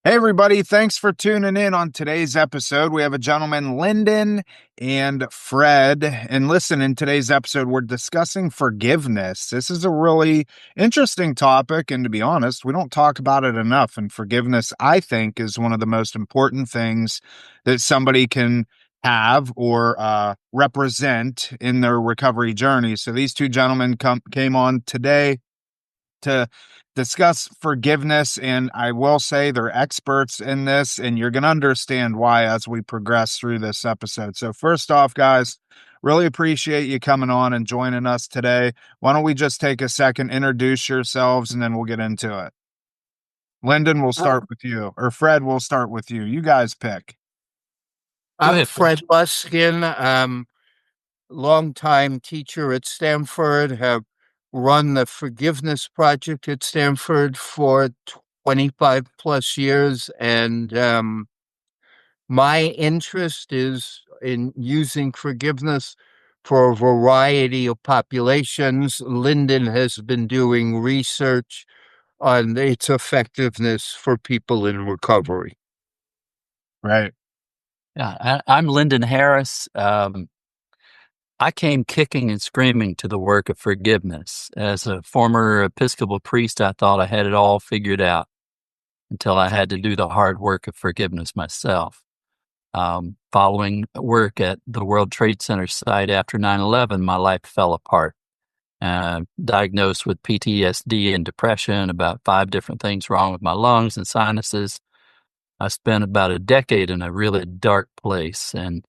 Hey, everybody. Thanks for tuning in on today's episode. We have a gentleman, Lyndon and Fred. And listen, in today's episode, we're discussing forgiveness. This is a really interesting topic. And to be honest, we don't talk about it enough. And forgiveness, I think, is one of the most important things that somebody can have or represent in their recovery journey. So these two gentlemen came on today to discuss forgiveness. And I will say they're experts in this, and you're going to understand why as we progress through this episode. So, first off, guys, really appreciate you coming on and joining us today. Why don't we just take a second, introduce yourselves, and then we'll get into it. Lyndon, we'll Uh, start with you, or Fred, we'll start with you. You guys pick. Go I'm ahead, Fred. Fred Luskin, longtime teacher at Stanford, have run the Forgiveness Project at Stanford for 25 plus years. And my interest is in using forgiveness for a variety of populations. Lyndon has been doing research on its effectiveness for people in recovery. Right. Yeah, I'm Lyndon Harris. I came kicking and screaming to the work of forgiveness. As a former Episcopal priest, I thought I had it all figured out until I had to do the hard work of forgiveness myself. Following work at the World Trade Center site after 9/11, my life fell apart. Diagnosed with PTSD and depression, about 5 different things wrong with my lungs and sinuses. I spent about a decade in a really dark place, and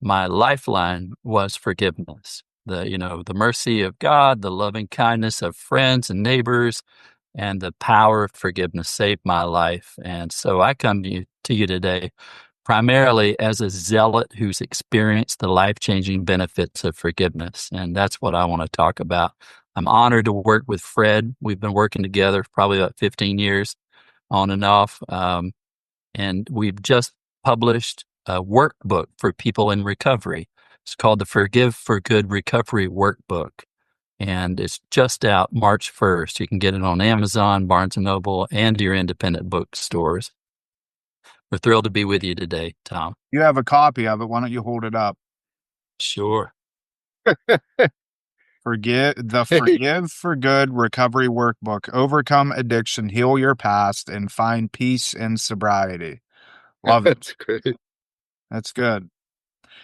my lifeline was forgiveness. The mercy of God, the loving kindness of friends and neighbors, and the power of forgiveness saved my life. And so I come to you today primarily as a zealot who's experienced the life-changing benefits of forgiveness. And that's what I want to talk about. I'm honored to work with Fred. We've been working together for probably about 15 years on and off. And we've just published a workbook for people in recovery. It's called the Forgive for Good Recovery Workbook, and it's just out March 1st. You can get it on Amazon, Barnes & Noble, and your independent bookstores. We're thrilled to be with you today, Tom. You have a copy of it. Why don't you hold it up? Sure. Forgive for Good Recovery Workbook. Overcome addiction, heal your past, and find peace in sobriety. Love it. That's great. That's good.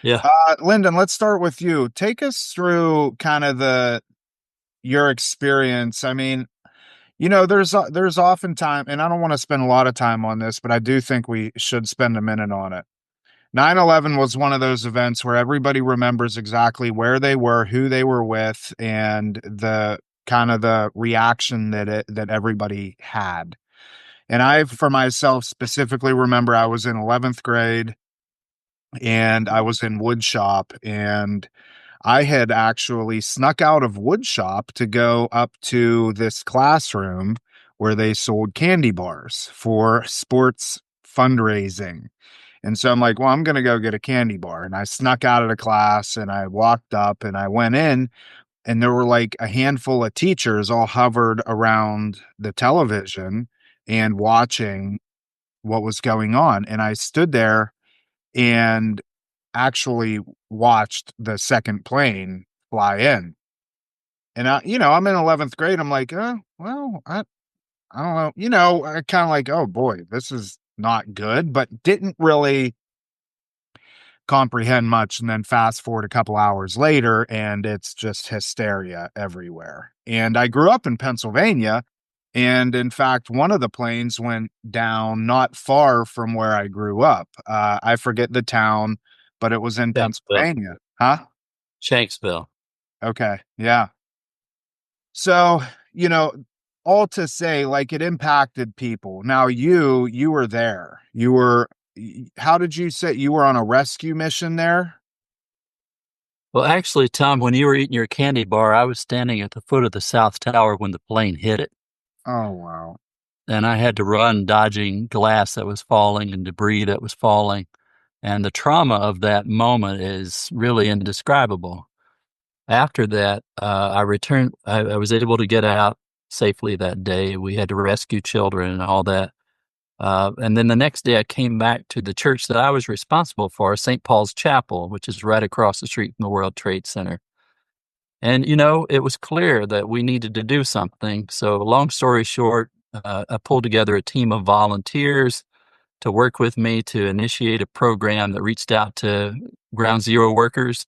Yeah. Lyndon, let's start with you. Take us through kind of your experience. I mean, there's often time, and I don't want to spend a lot of time on this, but I do think we should spend a minute on it. 9/11 was one of those events where everybody remembers exactly where they were, who they were with, and the kind of the reaction that everybody had. And I, for myself, specifically remember I was in 11th grade and I was in wood shop, and I had actually snuck out of wood shop to go up to this classroom where they sold candy bars for sports fundraising. And so I'm like, well, I'm going to go get a candy bar. And I snuck out of the class and I walked up and I went in, and there were like a handful of teachers all hovered around the television and watching what was going on. And I stood there and actually watched the second plane fly in. And I'm in 11th grade. I'm like, well, I don't know. I kind of like, oh boy, this is not good, but didn't really comprehend much. And then fast forward a couple hours later, and it's just hysteria everywhere. And I grew up in Pennsylvania. And in fact, one of the planes went down not far from where I grew up. I forget the town, but it was in Shanksville. Pennsylvania. Huh? Shanksville. Okay. Yeah. So, you know, all to say, like, it impacted people. Now, you were there. How did you say you were on a rescue mission there? Well, actually, Tom, when you were eating your candy bar, I was standing at the foot of the South Tower when the plane hit it. Oh, wow. And I had to run dodging glass that was falling and debris that was falling. And the trauma of that moment is really indescribable. After that, I returned. I was able to get out safely that day. We had to rescue children and all that. And then the next day I came back to the church that I was responsible for, St. Paul's Chapel, which is right across the street from the World Trade Center. And, it was clear that we needed to do something. So long story short, I pulled together a team of volunteers to work with me to initiate a program that reached out to ground zero workers.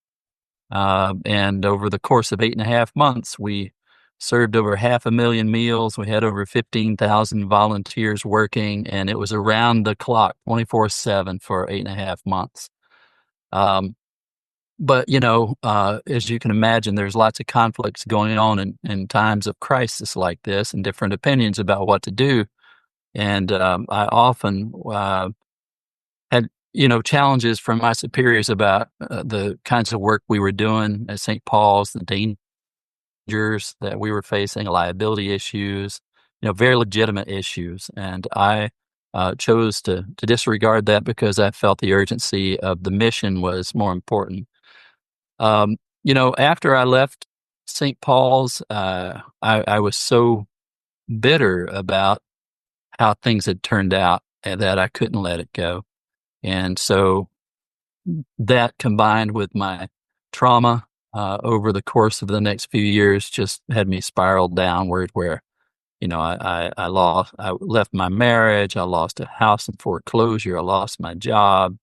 And over the course of 8.5 months, we served over 500,000 meals. We had over 15,000 volunteers working, and it was around the clock, 24/7 for 8.5 months. Um, but, as you can imagine, there's lots of conflicts going on in times of crisis like this and different opinions about what to do. And I often had, challenges from my superiors about the kinds of work we were doing at St. Paul's, the dangers that we were facing, liability issues, very legitimate issues. And I chose to disregard that because I felt the urgency of the mission was more important. After I left St. Paul's, I was so bitter about how things had turned out and that I couldn't let it go. And so that combined with my trauma over the course of the next few years just had me spiraled downward where, I left my marriage, I lost a house in foreclosure, I lost my job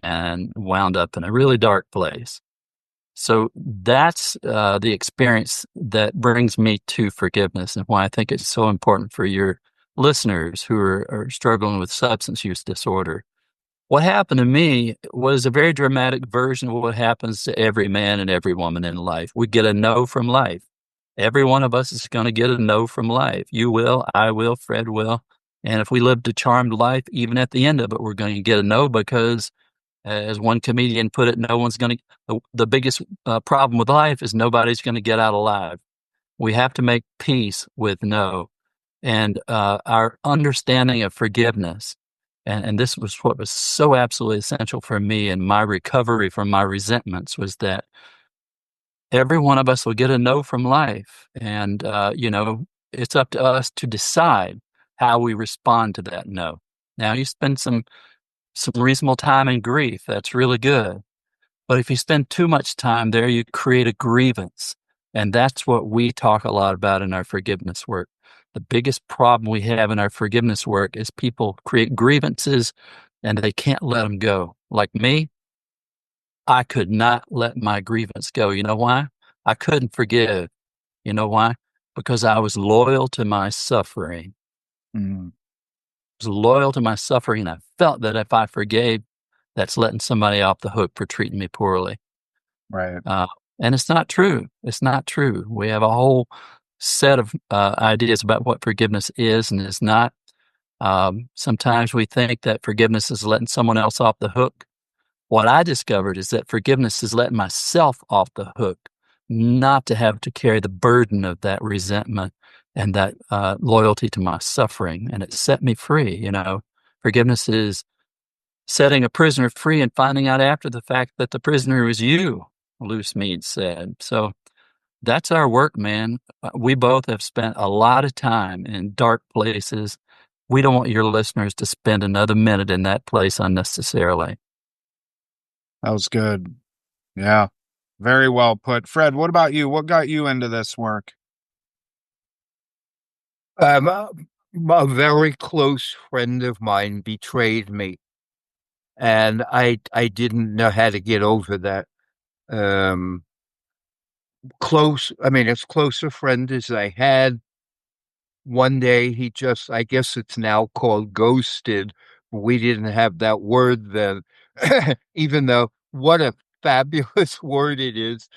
and wound up in a really dark place. So that's the experience that brings me to forgiveness and why I think it's so important for your listeners who are struggling with substance use disorder. What happened to me was a very dramatic version of what happens to every man and every woman in life. We get a no from life. Every one of us is going to get a no from life. You will, I will, Fred will. And if we lived a charmed life, even at the end of it, we're going to get a no because as one comedian put it, no one's going to, the biggest problem with life is nobody's going to get out alive. We have to make peace with no. And our understanding of forgiveness, and this was what was so absolutely essential for me in my recovery from my resentments, was that every one of us will get a no from life. And, it's up to us to decide how we respond to that no. Now, you spend some reasonable time in grief. That's really good. But if you spend too much time there, you create a grievance. And that's what we talk a lot about in our forgiveness work. The biggest problem we have in our forgiveness work is people create grievances and they can't let them go. Like me, I could not let my grievance go. You know why? I couldn't forgive. You know why? Because I was loyal to my suffering. Mm, Was loyal to my suffering, and I felt that if I forgave, that's letting somebody off the hook for treating me poorly. right. Uh, and it's not true. It's not true. We have a whole set of ideas about what forgiveness is and is not. Sometimes we think that forgiveness is letting someone else off the hook. What I discovered is that forgiveness is letting myself off the hook, not to have to carry the burden of that resentment and that loyalty to my suffering. And it set me free. Forgiveness is setting a prisoner free and finding out after the fact that the prisoner was you, Loose Mead said. So that's our work, man. We both have spent a lot of time in dark places. We don't want your listeners to spend another minute in that place unnecessarily. That was good. Yeah. Very well put. Fred, what about you? What got you into this work? A very close friend of mine betrayed me, and I didn't know how to get over that. Um, as close a friend as I had. One day he just, I guess it's now called ghosted. We didn't have that word then, even though what a fabulous word it is.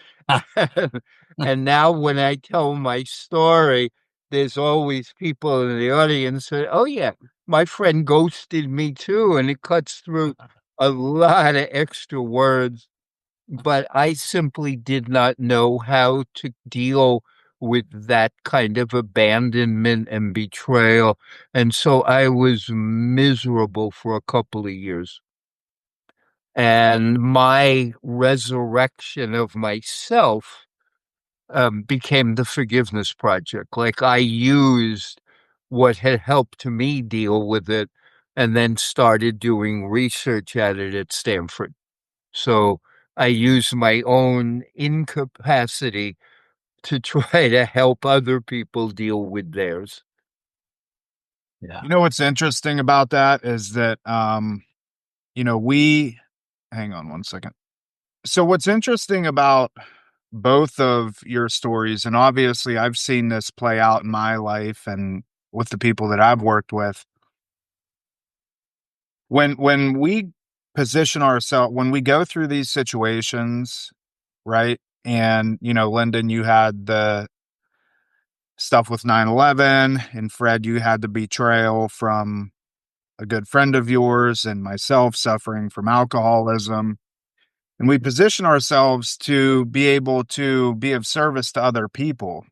And now when I tell my story, there's always people in the audience say, oh yeah, my friend ghosted me too. And it cuts through a lot of extra words, but I simply did not know how to deal with that kind of abandonment and betrayal. And so I was miserable for a couple of years. And my resurrection of myself became the forgiveness project. Like I used what had helped me deal with it and then started doing research at it at Stanford. So I use my own incapacity to try to help other people deal with theirs. Yeah. You know what's interesting about that is that we hang on one second. So what's interesting about both of your stories, and obviously I've seen this play out in my life and with the people that I've worked with, when we position ourselves, when we go through these situations, right? And Lyndon, you had the stuff with 9/11, and Fred, you had the betrayal from a good friend of yours, and myself suffering from alcoholism. And we position ourselves to be able to be of service to other people.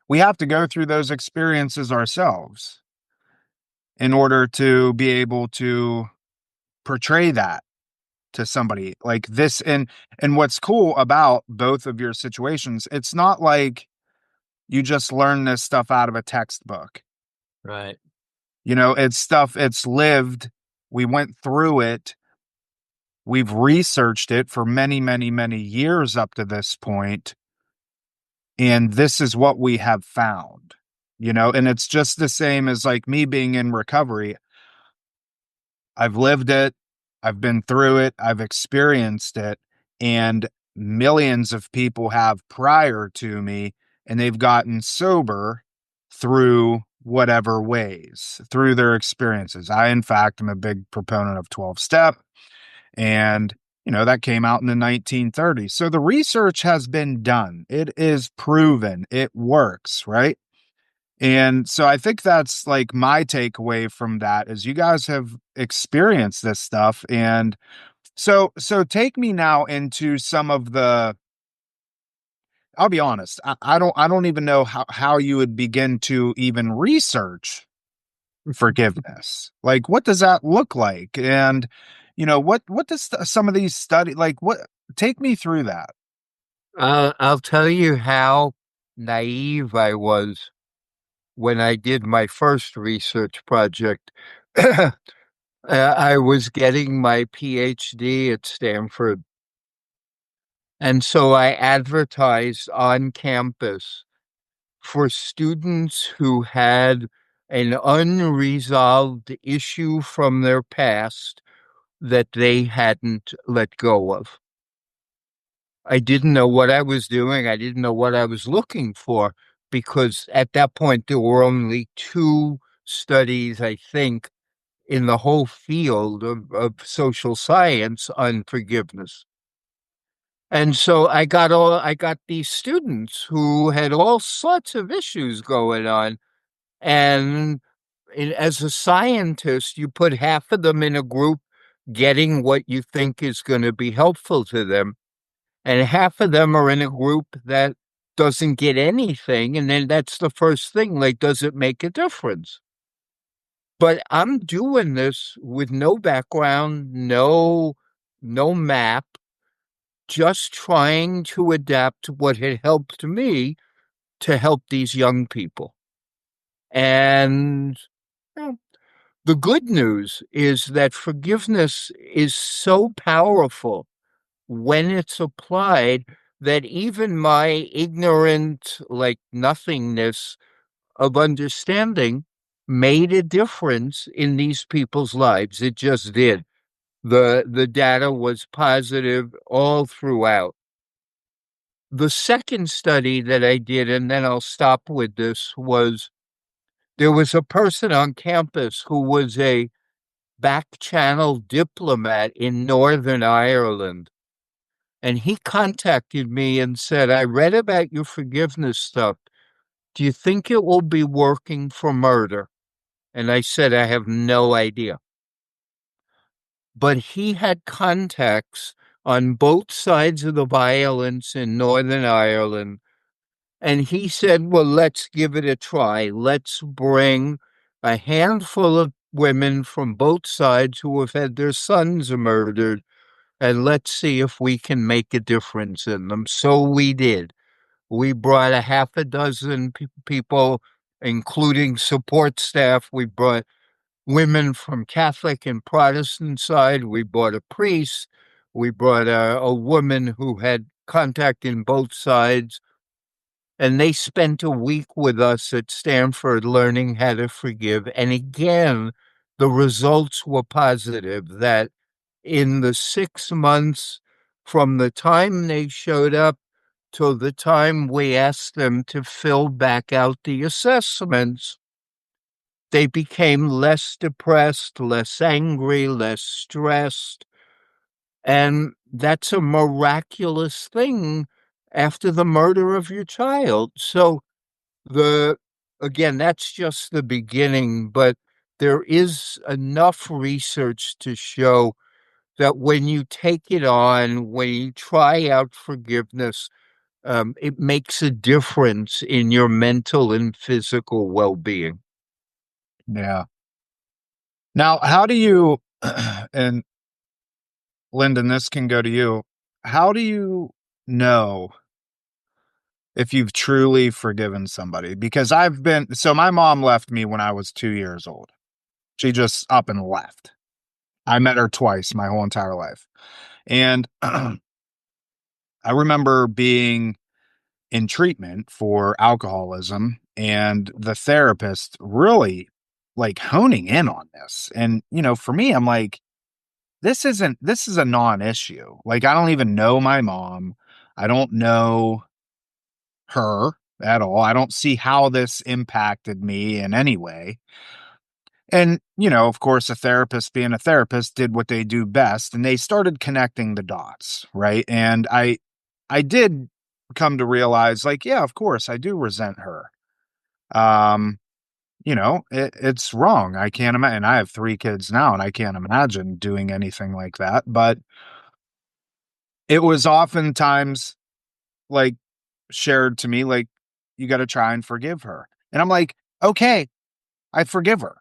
We have to go through those experiences ourselves in order to be able to portray that to somebody like this. And what's cool about both of your situations, it's not like you just learn this stuff out of a textbook. Right. It's stuff, it's lived. We went through it. We've researched it for many, many, many years up to this point, and this is what we have found. And it's just the same as like me being in recovery. I've lived it, I've been through it, I've experienced it, and millions of people have prior to me, and they've gotten sober through whatever ways, through their experiences. I, in fact, am a big proponent of 12 step, and that came out in the 1930s. So the research has been done. It is proven. It works, right? And so I think that's like my takeaway from that is you guys have experienced this stuff. And so take me now into some of the, I'll be honest, I don't even know how you would begin to even research forgiveness. Like, what does that look like? And what does some of these like, what, take me through that. I'll tell you how naive I was when I did my first research project. I was getting my PhD at Stanford. And so I advertised on campus for students who had an unresolved issue from their past that they hadn't let go of. I didn't know what I was doing. I didn't know what I was looking for because at that point there were only two studies, I think, in the whole field of social science on forgiveness. And so I got these students who had all sorts of issues going on. And as a scientist, you put half of them in a group getting what you think is going to be helpful to them, and half of them are in a group that doesn't get anything. And then that's the first thing, like, does it make a difference? But I'm doing this with no background, no map, just trying to adapt what had helped me to help these young people. And well, the good news is that forgiveness is so powerful when it's applied that even my ignorant, like nothingness of understanding made a difference in these people's lives. It just did. The data was positive all throughout. The second study that I did, and then I'll stop with this, was there was a person on campus who was a back channel diplomat in Northern Ireland. And he contacted me and said, I read about your forgiveness stuff. Do you think it will be working for murder? And I said, I have no idea. But he had contacts on both sides of the violence in Northern Ireland. And he said, well, let's give it a try. Let's bring a handful of women from both sides who have had their sons murdered, and let's see if we can make a difference in them. So we did. We brought a half a dozen people, including support staff. We brought women from Catholic and Protestant side. We brought a priest. We brought a woman who had contact in both sides. And they spent a week with us at Stanford learning how to forgive. And again, the results were positive that in the 6 months from the time they showed up till the time we asked them to fill back out the assessments, they became less depressed, less angry, less stressed. And that's a miraculous thing after the murder of your child. So the again, that's just the beginning, but there is enough research to show that when you take it on, when you try out forgiveness, it makes a difference in your mental and physical well-being. Yeah. Now, how do you, and Lyndon, this can go to you. How do you know if you've truly forgiven somebody? Because so my mom left me when I was 2 years old. She just up and left. I met her twice my whole entire life. And I remember being in treatment for alcoholism and the therapist really like honing in on this. And, for me, I'm like, this is a non-issue. Like, I don't even know my mom. I don't know her at all. I don't see how this impacted me in any way. And, of course, a therapist being a therapist did what they do best and they started connecting the dots, right? And I did come to realize like, yeah, of course, I do resent her. Um, it's wrong. I can't imagine. And I have 3 kids now and I can't imagine doing anything like that, but it was oftentimes like shared to me like you got to try and forgive her. And I'm like, okay, I forgive her.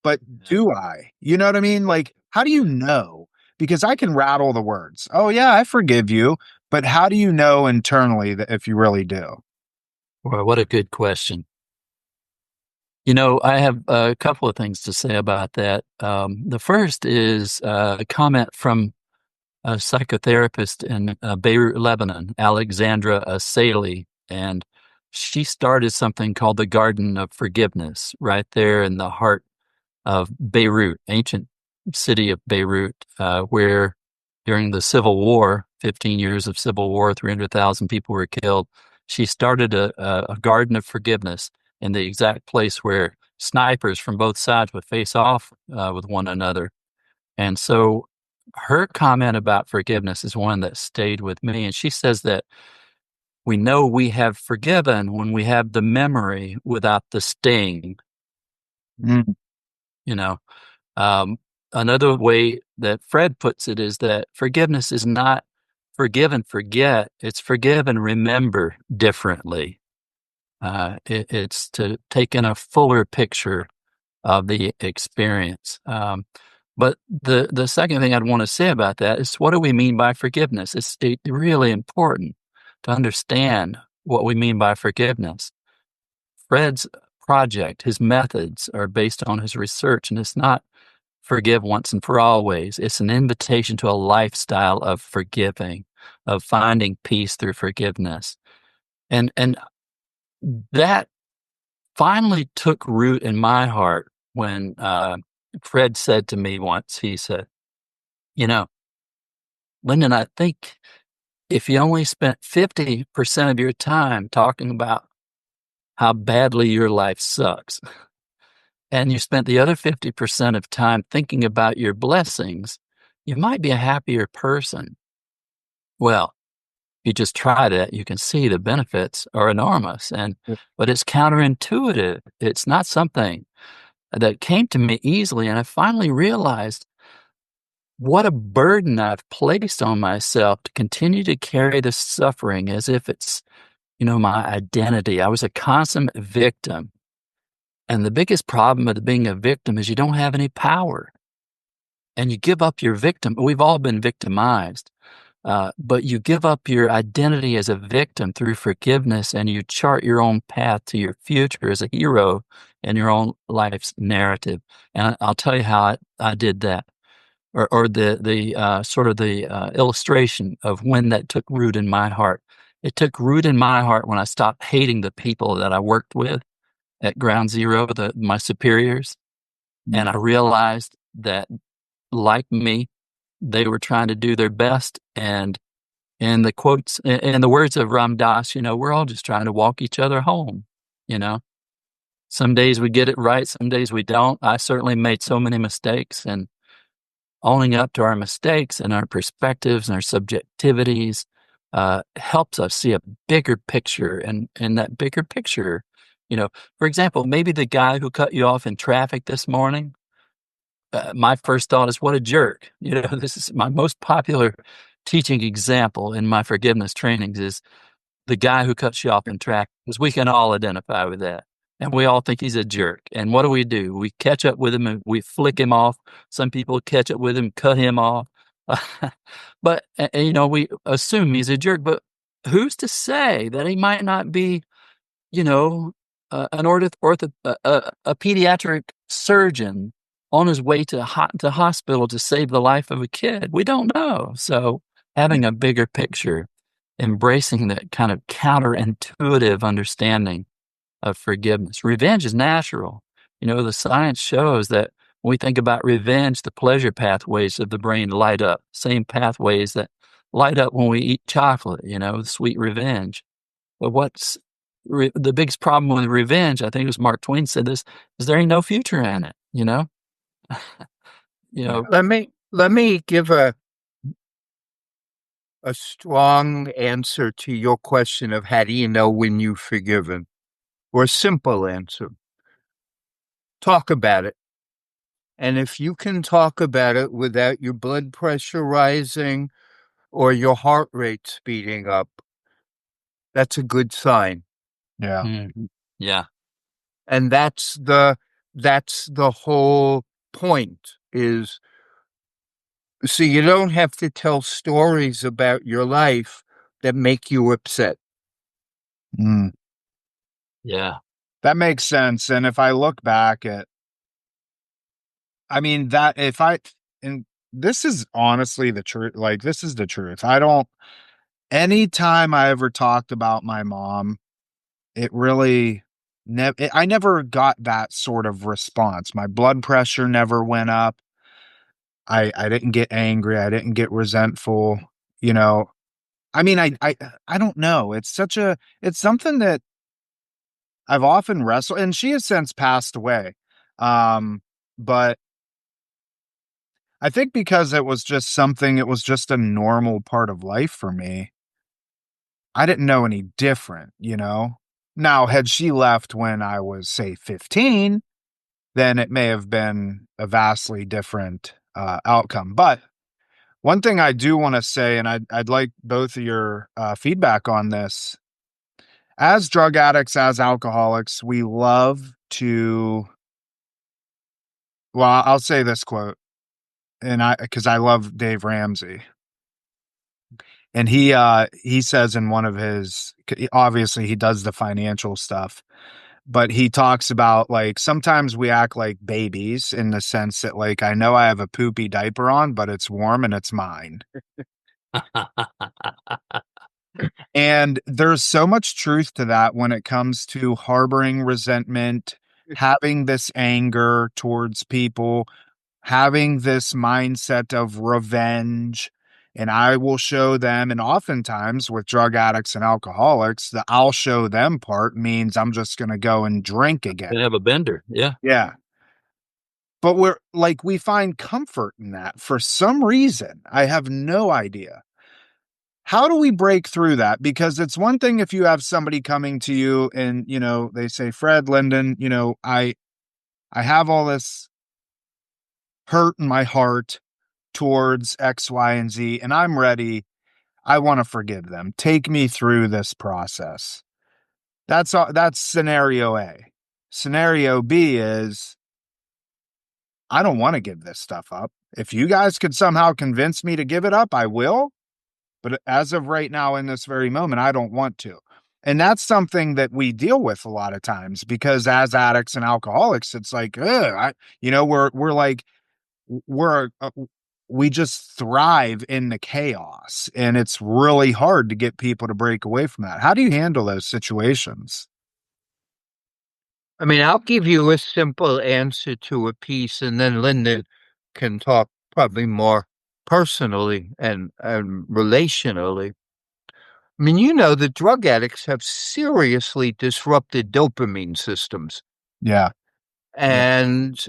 But do I? You know what I mean? Like, how do you know? Because I can rattle the words. Oh, yeah, I forgive you. But how do you know internally that if you really do? Well, what a good question. I have a couple of things to say about that. The first is a comment from a psychotherapist in Beirut, Lebanon, Alexandra Saley, and she started something called the Garden of Forgiveness right there in the heart of Beirut, ancient city of Beirut, where during the Civil War, 15 years of Civil War, 300,000 people were killed. She started a garden of forgiveness in the exact place where snipers from both sides would face off with one another. And so her comment about forgiveness is one that stayed with me. And she says that we know we have forgiven when we have the memory without the sting. Mm, You know, um, Another way that Fred puts it is that forgiveness is not forgive and forget; it's forgive and remember differently. It's to take in a fuller picture of the experience. But the second thing I'd want to say about that is what do we mean by forgiveness? It's really important to understand what we mean by forgiveness. Fred's project, his methods are based on his research, and it's not forgive once and for always. It's an invitation to a lifestyle of forgiving, of finding peace through forgiveness. And that finally took root in my heart when Fred said to me once, he said, you know, Lyndon, I think if you only spent 50% of your time talking about how badly your life sucks, and you spent the other 50% of time thinking about your blessings, you might be a happier person. Well, if you just try that, you can see the benefits are enormous. But it's counterintuitive. It's not something that came to me easily. And I finally realized what a burden I've placed on myself to continue to carry this suffering as if it's, my identity. I was a consummate victim. And the biggest problem with being a victim is you don't have any power. And you give up your victim. We've all been victimized. But you give up your identity as a victim through forgiveness, and you chart your own path to your future as a hero in your own life's narrative. And I'll tell you how I did that, or the sort of the illustration of when that took root in my heart. It took root in my heart when I stopped hating the people that I worked with at Ground Zero, my superiors, and I realized that, like me, they were trying to do their best. And in the quotes, in the words of Ram Dass, we're all just trying to walk each other home. You know, some days we get it right, some days we don't. I certainly made so many mistakes, and owning up to our mistakes and our perspectives and our subjectivities helps us see a bigger picture. And that bigger picture, for example, maybe the guy who cut you off in traffic this morning, my first thought is, what a jerk. This is my most popular teaching example in my forgiveness trainings is the guy who cuts you off in traffic, because we can all identify with that. And we all think he's a jerk. And what do? We catch up with him and we flick him off. Some people catch up with him, cut him off. But, we assume he's a jerk. But who's to say that he might not be, an a pediatric surgeon on his way to hospital to save the life of a kid? We don't know. So having a bigger picture, embracing that kind of counterintuitive understanding of forgiveness. Revenge is natural. The science shows that when we think about revenge, the pleasure pathways of the brain light up, same pathways that light up when we eat chocolate, the sweet revenge. But what's the biggest problem with revenge, I think it was Mark Twain said this, is there ain't no future in it, Let me give a strong answer to your question of how do you know when you've forgiven, or a simple answer. Talk about it. And if you can talk about it without your blood pressure rising or your heart rate speeding up, that's a good sign. Yeah. Mm-hmm. Yeah. And that's the whole point is, so you don't have to tell stories about your life that make you upset. Mm. Yeah. That makes sense. And if I look back at, and this is honestly the truth, like, this is the truth. Anytime I ever talked about my mom, it really I never got that sort of response. My blood pressure never went up. I didn't get angry. I didn't get resentful, you know. I don't know. It's something that I've often wrestled, and she has since passed away. But I think because it was just a normal part of life for me. I didn't know any different. Now, had she left when I was, say, 15, then it may have been a vastly different outcome. But one thing I do want to say, and I'd like both of your feedback on this. As drug addicts, as alcoholics, we love to. Well, I'll say this quote, because I love Dave Ramsey, and he says in one of his, obviously he does the financial stuff, but he talks about, like, sometimes we act like babies in the sense that, like, I know I have a poopy diaper on, but it's warm and it's mine. And there's so much truth to that when it comes to harboring resentment, having this anger towards people, having this mindset of revenge. And I will show them. And oftentimes with drug addicts and alcoholics, the I'll show them part means I'm just going to go and drink again. Gonna have a bender. Yeah. Yeah. But we find comfort in that for some reason. I have no idea. How do we break through that? Because it's one thing if you have somebody coming to you and, they say, Fred, Lyndon, I have all this hurt in my heart towards X, Y, and Z, and I'm ready. I want to forgive them. Take me through this process. That's scenario A. Scenario B is, I don't want to give this stuff up. If you guys could somehow convince me to give it up, I will. but as of right now, in this very moment, I don't want to. And that's something that we deal with a lot of times because as addicts and alcoholics, it's like, ugh, we're like, we're we just thrive in the chaos, and it's really hard to get people to break away from that. How do you handle those situations? I mean, I'll give you a simple answer to a piece, and then Linda can talk probably more personally and relationally. I mean, the drug addicts have seriously disrupted dopamine systems. Yeah. Yeah. And,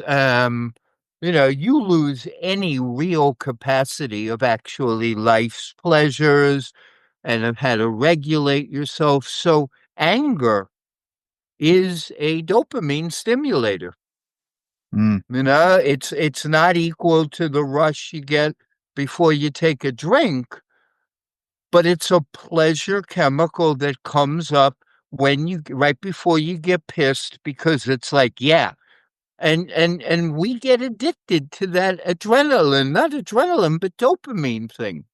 you lose any real capacity of actually life's pleasures and of how to regulate yourself. So anger is a dopamine stimulator. Mm. It's not equal to the rush you get before you take a drink, but it's a pleasure chemical that comes up right before you get pissed because it's like, yeah. And we get addicted to that adrenaline, not adrenaline, but dopamine thing.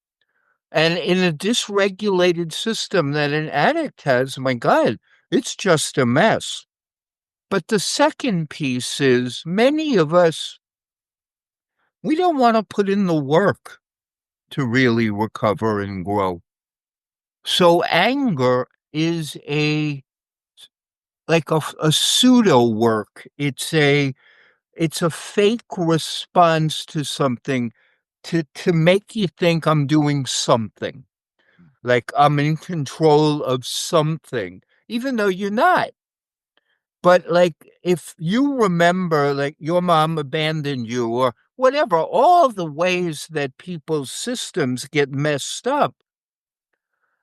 And in a dysregulated system that an addict has, my God, it's just a mess. But the second piece is many of us, we don't want to put in the work to really recover and grow. So anger is like a pseudo work. It's a fake response to something to make you think I'm doing something, like I'm in control of something, even though you're not. But like if you remember, like your mom abandoned you or whatever, all the ways that people's systems get messed up,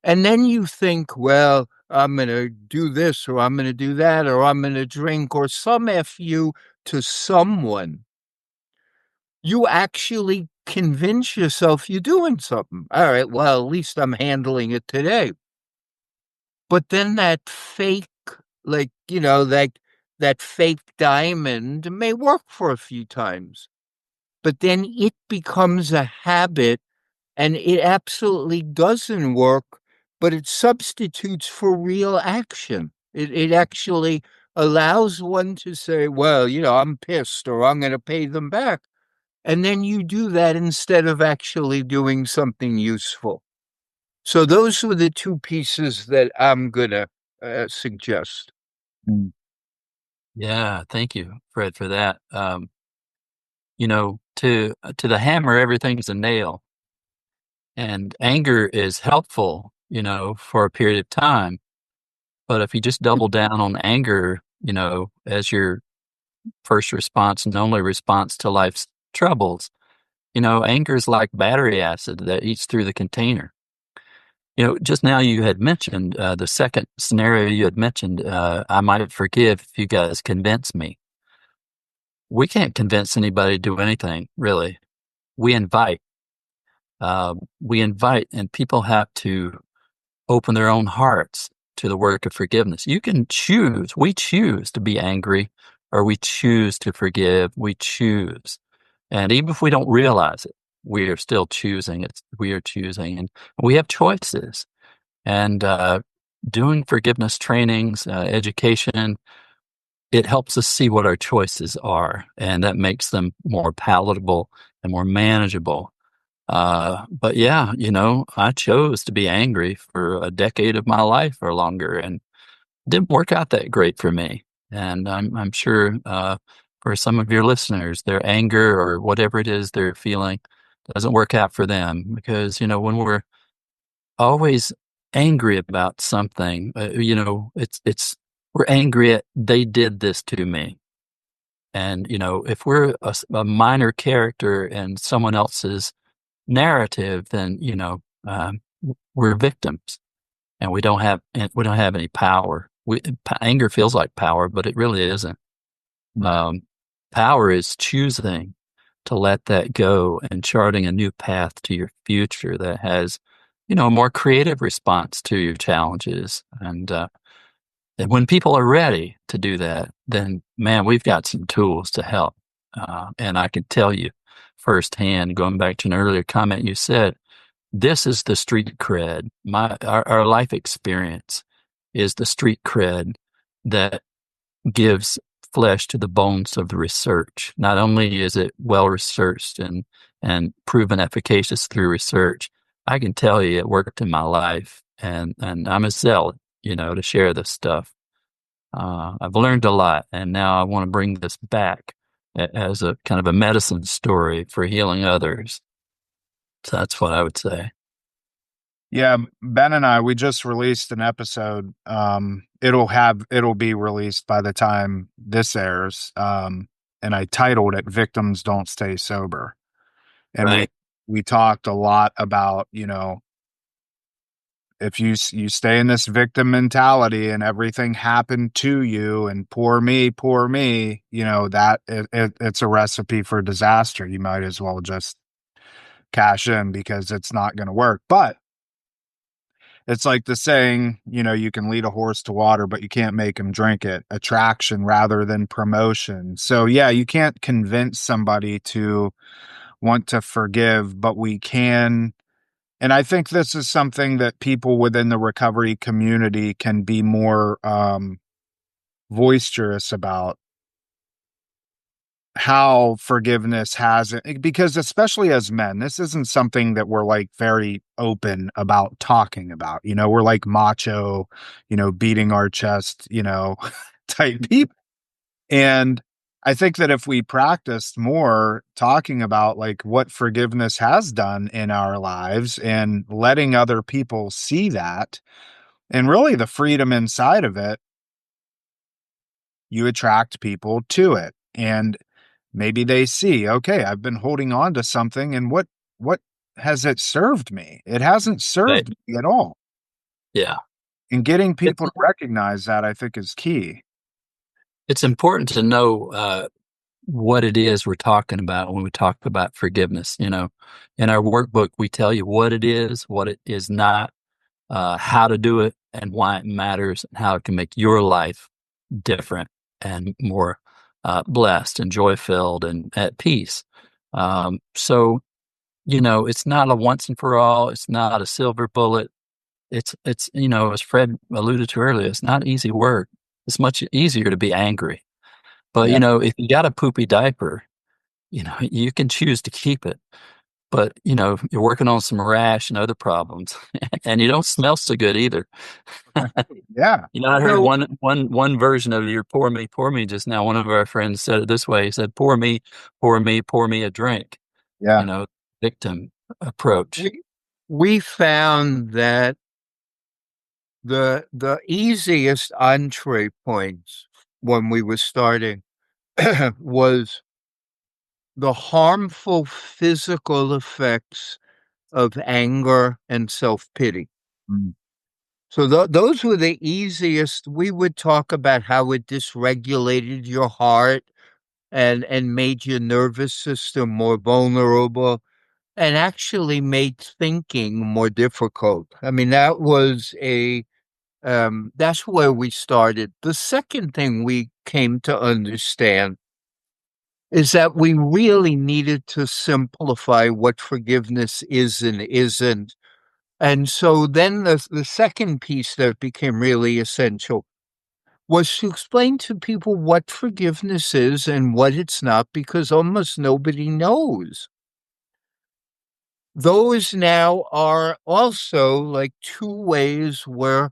and then you think, well, I'm going to do this or I'm going to do that or I'm going to drink or some FU to someone. You actually convince yourself you're doing something. All right, well, at least I'm handling it today. But then that fake, that fake diamond may work for a few times, but then it becomes a habit and it absolutely doesn't work, but it substitutes for real action. It actually allows one to say, well, I'm pissed or I'm going to pay them back. And then you do that instead of actually doing something useful. So those were the two pieces that I'm going to suggest. Mm. Yeah, thank you, Fred, for that. To the hammer, everything's a nail, and anger is helpful, for a period of time. But if you just double down on anger, as your first response and only response to life's troubles, anger is like battery acid that eats through the container. Just now you had mentioned the second scenario you had mentioned, I might forgive if you guys convince me. We can't convince anybody to do anything, really. We invite. And people have to open their own hearts to the work of forgiveness. You can choose. We choose to be angry or we choose to forgive. We choose. And even if we don't realize it, we are still choosing. We are choosing. And we have choices. And doing forgiveness trainings, education, it helps us see what our choices are. And that makes them more palatable and more manageable. But yeah, I chose to be angry for a decade of my life or longer, and it didn't work out that great for me. And I'm sure for some of your listeners, their anger or whatever it is they're feeling doesn't work out for them because when we're always angry about something, it's we're angry at they did this to me. And if we're a minor character in someone else's narrative, then we're victims, and we don't have any power. Anger feels like power, but it really isn't. Um, Power is choosing to let that go and charting a new path to your future that has, a more creative response to your challenges. And when people are ready to do that, then man, we've got some tools to help. And I can tell you firsthand, going back to an earlier comment you said, this is the street cred. Our life experience is the street cred that gives flesh to the bones of the research. Not only is it well researched and proven efficacious through research, I can tell you it worked in my life, and I'm a zealot, to share this stuff. I've learned a lot, and now I want to bring this back as a kind of a medicine story for healing others. So that's what I would say. Yeah, Ben and I, we just released an episode. It'll be released by the time this airs. And I titled it "Victims Don't Stay Sober." And Right. we talked a lot about, if you stay in this victim mentality and everything happened to you and poor me, that it's a recipe for disaster. You might as well just cash in because it's not going to work. But it's like the saying, you can lead a horse to water, but you can't make him drink it. Attraction rather than promotion. So yeah, you can't convince somebody to want to forgive, but we can. And I think this is something that people within the recovery community can be more boisterous about, how forgiveness has it, because especially as men, this isn't something that we're like very open about talking about. We're like macho, beating our chest, type people. And I think that if we practiced more talking about like what forgiveness has done in our lives and letting other people see that and really the freedom inside of it, you attract people to it. And maybe they see, okay, I've been holding on to something, and what has it served me? It hasn't Right. served me at all. Yeah. And getting It's people to recognize that, I think, is key. it's important to know what it is we're talking about when we talk about forgiveness. In our workbook, we tell you what it is, what it is not, how to do it, and why it matters, and how it can make your life different and more blessed and joy filled and at peace. So, it's not a once and for all. It's not a silver bullet. It's as Fred alluded to earlier, it's not easy work. It's much easier to be angry. But, Yeah. if you got a poopy diaper, you can choose to keep it. But, you're working on some rash and other problems, and you don't smell so good either. Yeah. I heard So one version of your pour me just now. One of our friends said it this way. He said, pour me a drink, Yeah. victim approach. we found that the easiest entree points when we were starting was the harmful physical effects of anger and self-pity. Mm. So those were the easiest. We would talk about how it dysregulated your heart and made your nervous system more vulnerable and actually made thinking more difficult. I mean, that's where we started. The second thing we came to understand is that we really needed to simplify what forgiveness is and isn't. And so then the second piece that became really essential was to explain to people what forgiveness is and what it's not, because almost nobody knows. Those now are also like two ways where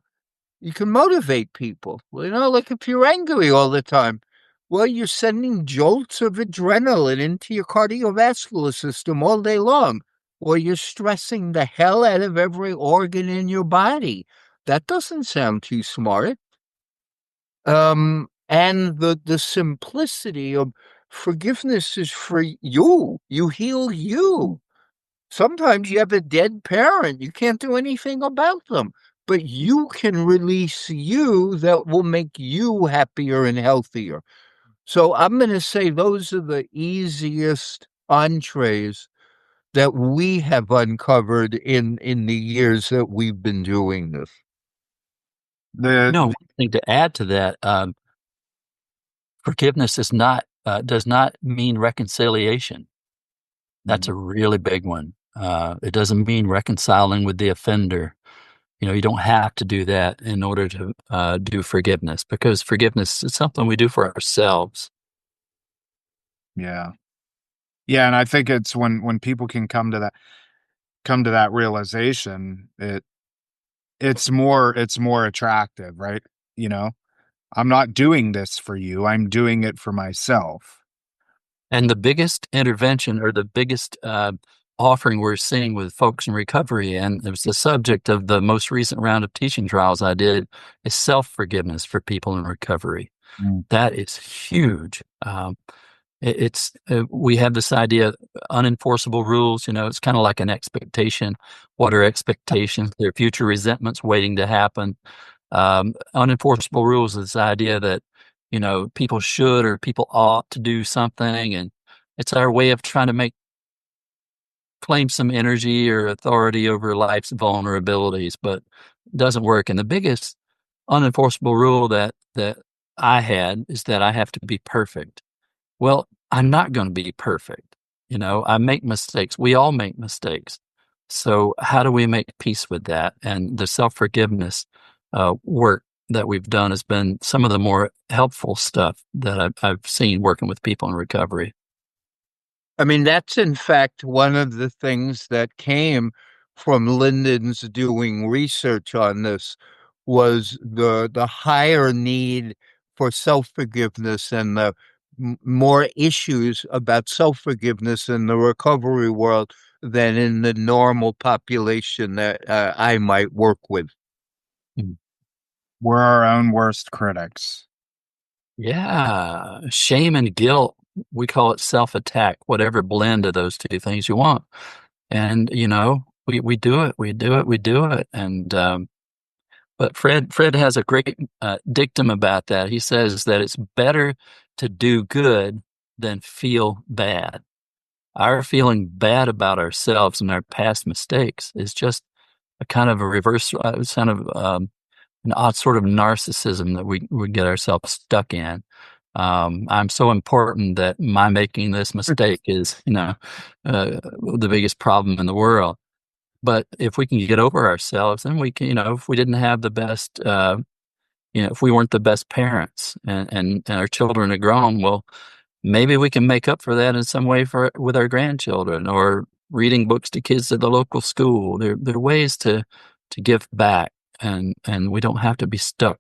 you can motivate people. Like if you're angry all the time, well, you're sending jolts of adrenaline into your cardiovascular system all day long, or you're stressing the hell out of every organ in your body. That doesn't sound too smart. And the simplicity of forgiveness is for you. You heal you. Sometimes you have a dead parent. You can't do anything about them, but you can release you that will make you happier and healthier. So I'm going to say those are the easiest entrees that we have uncovered in the years that we've been doing this. One thing to add to that, forgiveness does not mean reconciliation. That's a really big one. It doesn't mean reconciling with the offender. You don't have to do that in order to do forgiveness, because forgiveness is something we do for ourselves. Yeah. Yeah, and I think it's when people can come to that realization, it's more attractive, right? You know? I'm not doing this for you, I'm doing it for myself. And the biggest intervention, or the biggest offering we're seeing with folks in recovery, and it was the subject of the most recent round of teaching trials I did, is self-forgiveness for people in recovery. Mm. That is huge. We have this idea, unenforceable rules. It's kind of like an expectation. What are expectations? There are future resentments waiting to happen. Unenforceable rules is this idea that people should or people ought to do something, and it's our way of trying to claim some energy or authority over life's vulnerabilities, but it doesn't work. And the biggest unenforceable rule that I had is that I have to be perfect. Well, I'm not going to be perfect. I make mistakes. We all make mistakes. So how do we make peace with that? And the self-forgiveness work that we've done has been some of the more helpful stuff that I've seen working with people in recovery. I mean, that's in fact one of the things that came from Lyndon's doing research on this, was the higher need for self-forgiveness, and the more issues about self-forgiveness in the recovery world than in the normal population that I might work with. Mm. We're our own worst critics. Yeah, shame and guilt, we call it self-attack, whatever blend of those two things you want. And we do it, we do it. And but Fred has a great dictum about that. He says that it's better to do good than feel bad. Our feeling bad about ourselves and our past mistakes is just a kind of a reverse, it's kind of an odd sort of narcissism that we get ourselves stuck in. I'm so important that my making this mistake is, the biggest problem in the world. But if we can get over ourselves, then we can, if we didn't have the best, if we weren't the best parents, and our children are grown, well, maybe we can make up for that in some way with our grandchildren, or reading books to kids at the local school. There are ways to give back, and we don't have to be stuck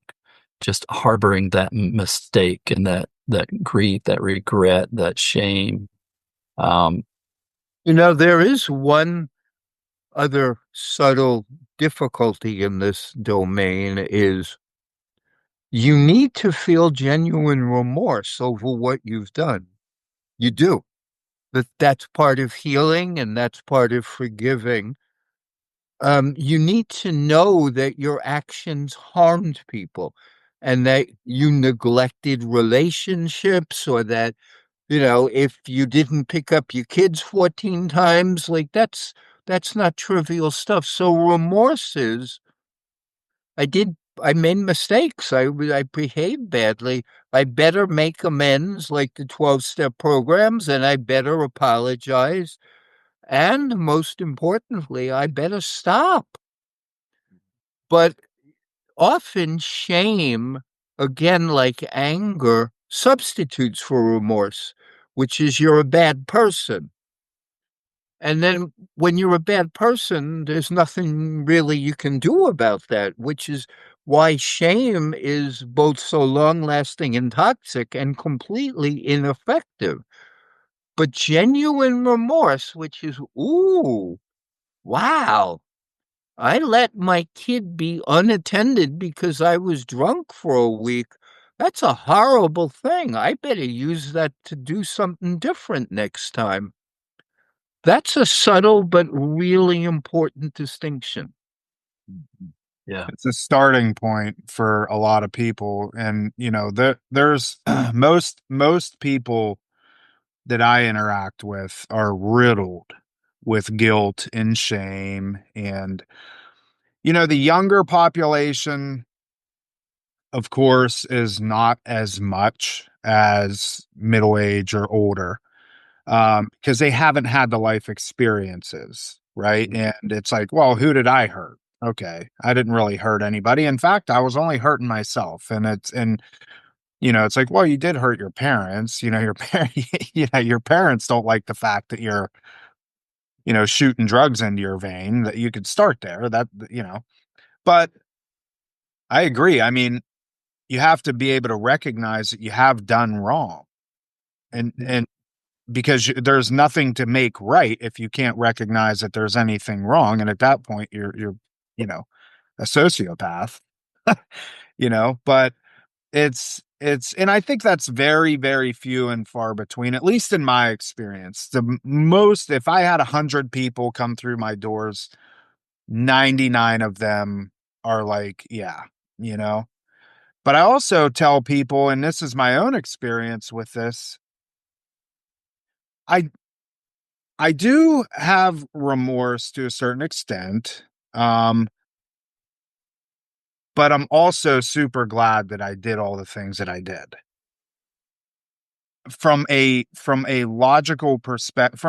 just harboring that mistake and that grief, that regret, that shame. Um, There is one other subtle difficulty in this domain: is you need to feel genuine remorse over what you've done. You do. That's part of healing, and that's part of forgiving. You need to know that your actions harmed people, and that you neglected relationships, or that, if you didn't pick up your kids 14 times, like that's not trivial stuff. So remorse is, I made mistakes. I behaved badly. I better make amends, like the 12-step programs, and I better apologize. And most importantly, I better stop. But often shame, again, like anger, substitutes for remorse, which is you're a bad person. And then when you're a bad person, there's nothing really you can do about that, which is why shame is both so long-lasting and toxic and completely ineffective. But genuine remorse, which is, ooh, wow, I let my kid be unattended because I was drunk for a week. That's a horrible thing. I better use that to do something different next time. That's a subtle but really important distinction. yeah. It's a starting point for a lot of people, and, there's most people that I interact with are riddled with guilt and shame, and, the younger population, of course, is not as much as middle age or older, because they haven't had the life experiences. right? And it's like, well, who did I hurt? Okay, I didn't really hurt anybody. In fact, I was only hurting myself. And it's like, well, you did hurt your parents. Your parents, your parents don't like the fact that you're, shooting drugs into your vein. That you could start there. But I agree. I mean, you have to be able to recognize that you have done wrong, and because there's nothing to make right if you can't recognize that there's anything wrong, and at that point, you're, you know, a sociopath. But and I think that's very, very few and far between, at least in my experience. Most, if I had 100 people come through my doors, 99 of them are like, yeah, you know. But I also tell people, and this is my own experience with this, I I do have remorse to a certain extent. Um, but I'm also super glad that I did all the things that I did. From a logical perspective,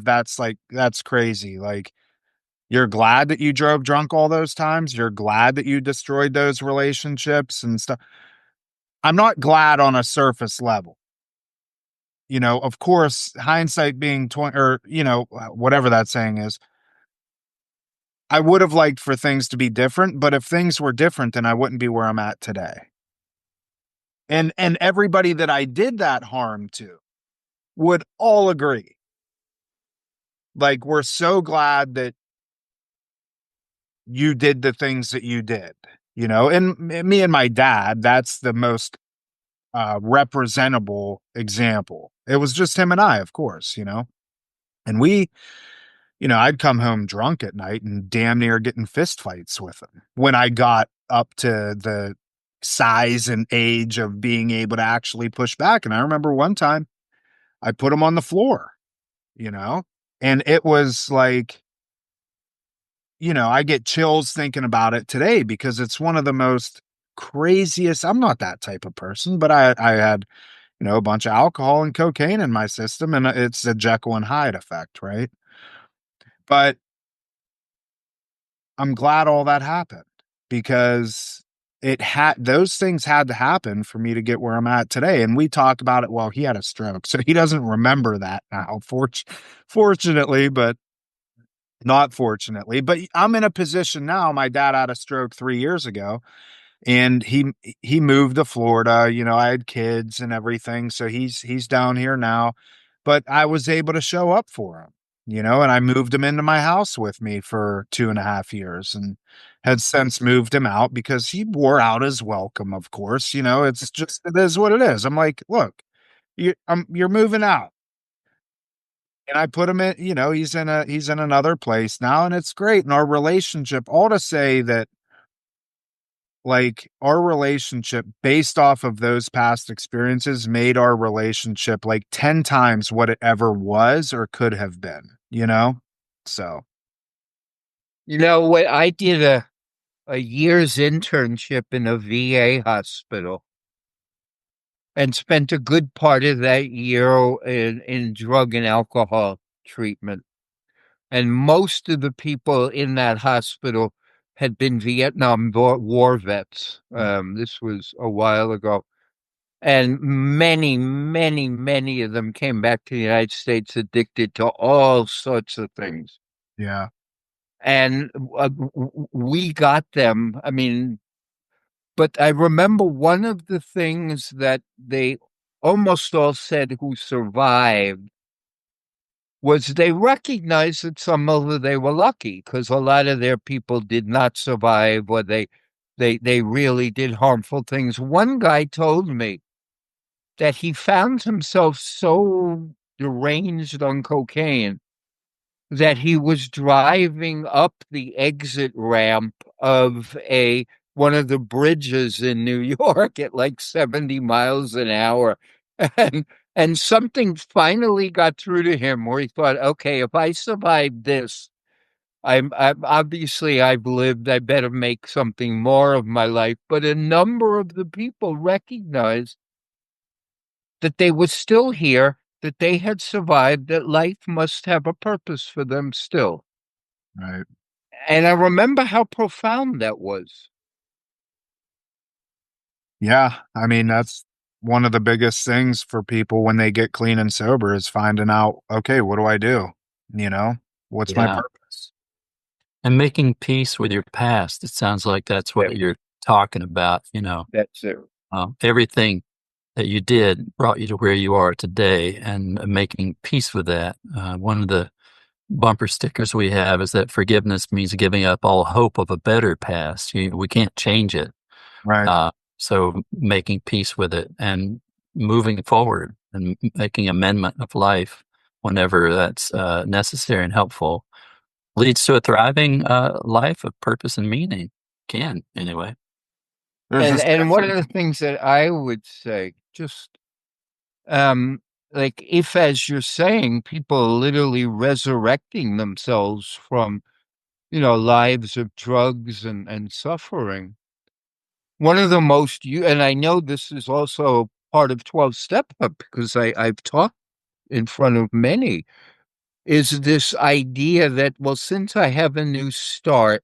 that's crazy. Like, you're glad that you drove drunk all those times. You're glad that you destroyed those relationships and stuff. I'm not glad on a surface level. Of course, hindsight being 20, or whatever that saying is, I would have liked for things to be different, but if things were different, then I wouldn't be where I'm at today. And everybody that I did that harm to would all agree. Like, we're so glad that you did the things that you did, and me and my dad, that's the most representable example. It was just him and I, of course, and I'd come home drunk at night and damn near getting fist fights with him when I got up to the size and age of being able to actually push back. And I remember one time I put him on the floor, you know, and it was like, I get chills thinking about it today because it's one of the most craziest. I'm not that type of person, but I had, a bunch of alcohol and cocaine in my system, and it's a Jekyll and Hyde effect, right? But I'm glad all that happened because those things had to happen for me to get where I'm at today. And we talk about it. Well, he had a stroke, so he doesn't remember that now, fortunately, but not fortunately. But I'm in a position now. My dad had a stroke 3 years ago, and he moved to Florida. I had kids and everything, so he's down here now. But I was able to show up for him, and I moved him into my house with me for 2.5 years, and had since moved him out because he wore out his welcome. Of course, it's just, it is what it is. I'm like, look, you're moving out. And I put him in, he's in another place now, and it's great. And our relationship, all to say that, like, our relationship based off of those past experiences made our relationship like 10 times what it ever was or could have been. So, What I did a year's internship in a VA hospital and spent a good part of that year in drug and alcohol treatment. And most of the people in that hospital had been Vietnam War vets. This was a while ago. And many, many, many of them came back to the United States addicted to all sorts of things. yeah. And we got them. I mean, but I remember one of the things that they almost all said who survived was they recognized that some of them, they were lucky because a lot of their people did not survive, or they really did harmful things. One guy told me that he found himself so deranged on cocaine that he was driving up the exit ramp of one of the bridges in New York at like 70 miles an hour. And and something finally got through to him where he thought, okay, if I survive this, I'm obviously I've lived, I better make something more of my life. But a number of the people recognized that they were still here, that they had survived, that life must have a purpose for them still. Right. And I remember how profound that was. Yeah. I mean, that's one of the biggest things for people when they get clean and sober is finding out, okay, what do I do? You know, what's my Yeah. purpose? And making peace with your past. It sounds like that's Yeah, what you're talking about. that's it. Everything that you did brought you to where you are today, and making peace with that. One of the bumper stickers we have is that forgiveness means giving up all hope of a better past. We can't change it. Right. So making peace with it and moving forward and making amendment of life whenever that's necessary and helpful leads to a thriving life of purpose and meaning. Can, anyway. There's And this, and one of the things that I would say, just like, if, as you're saying, people are literally resurrecting themselves from, lives of drugs and suffering. One of the most you and I know this is also part of 12 Step Up because I've talked in front of many, is this idea that, well, since I have a new start,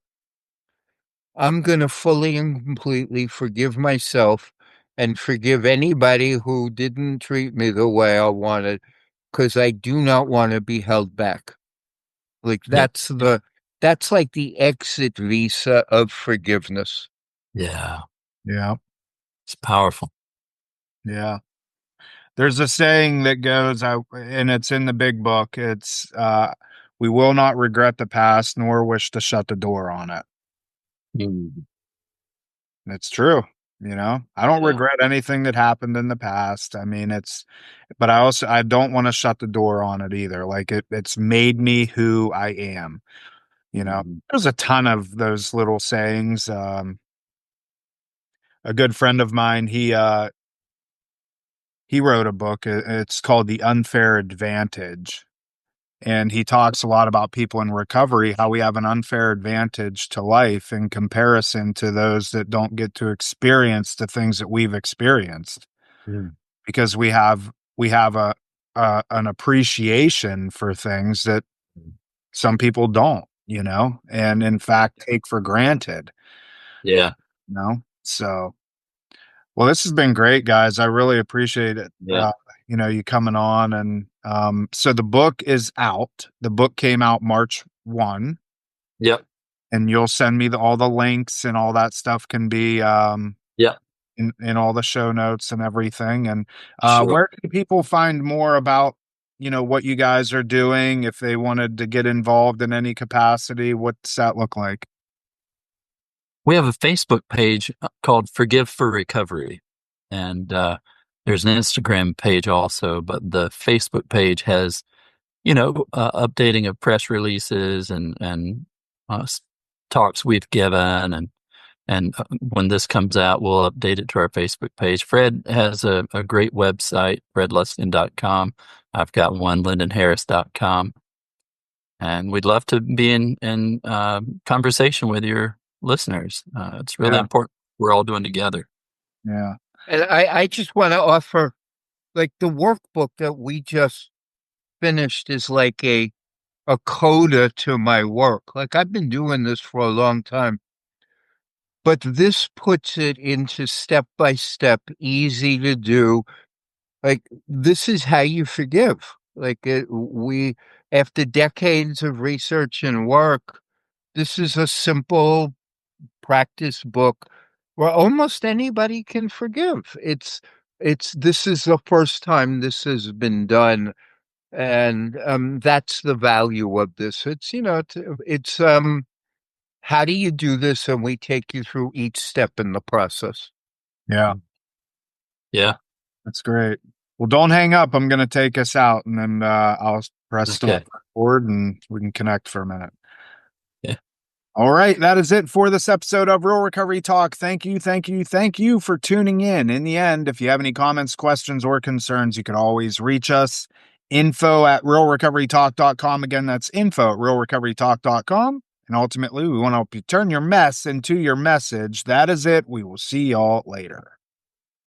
I'm going to fully and completely forgive myself and forgive anybody who didn't treat me the way I wanted, because I do not want to be held back. Like Yeah. that's like the exit visa of forgiveness. Yeah. yeah. It's powerful. Yeah. There's a saying that goes, and it's in the big book. It's, we will not regret the past nor wish to shut the door on it. Mm. It's true. You know, I don't Yeah. regret anything that happened in the past. I mean, but I don't want to shut the door on it either. Like it's made me who I am. You know, Mm. there's a ton of those little sayings. A good friend of mine, he wrote a book. It's called The Unfair Advantage. And he talks a lot about people in recovery, how we have an unfair advantage to life in comparison to those that don't get to experience the things that we've experienced Mm. because we have an appreciation for things that some people don't, and in fact take for granted, Yeah. you know. So, well, this has been great, guys. I really appreciate it. Yeah. You coming on, and so the book is out. The book came out March 1, Yep. and you'll send me all the links and all that stuff can be Yep. in all the show notes and everything. And Sure. where can people find more about what you guys are doing if they wanted to get involved in any capacity? What's that look like? We have a Facebook page called Forgive for Recovery. And there's an Instagram page also, but the Facebook page has, updating of press releases and talks we've given. And when this comes out, we'll update it to our Facebook page. Fred has a great website, fredluskin.com. I've got one, lyndonharris.com. And we'd love to be in conversation with your listeners. It's really Yeah. important we're all doing together. Yeah. And I just want to offer, like, the workbook that we just finished is like a coda to my work. Like, I've been doing this for a long time, but this puts it into step by step, easy to do. Like, this is how you forgive. Like, after decades of research and work, this is a simple practice book where almost anybody can forgive. This is the first time this has been done. And that's the value of this. It's how do you do this? And we take you through each step in the process. Yeah. Yeah. That's great. Well, don't hang up. I'm going to take us out, and then I'll press Okay. stop record and we can connect for a minute. Yeah. All right. That is it for this episode of Real Recovery Talk. Thank you. Thank you. Thank you for tuning in. In the end, if you have any comments, questions, or concerns, you can always reach us. info@realrecoverytalk.com. Again, that's info@realrecoverytalk.com. And ultimately, we want to help you turn your mess into your message. That is it. We will see y'all later.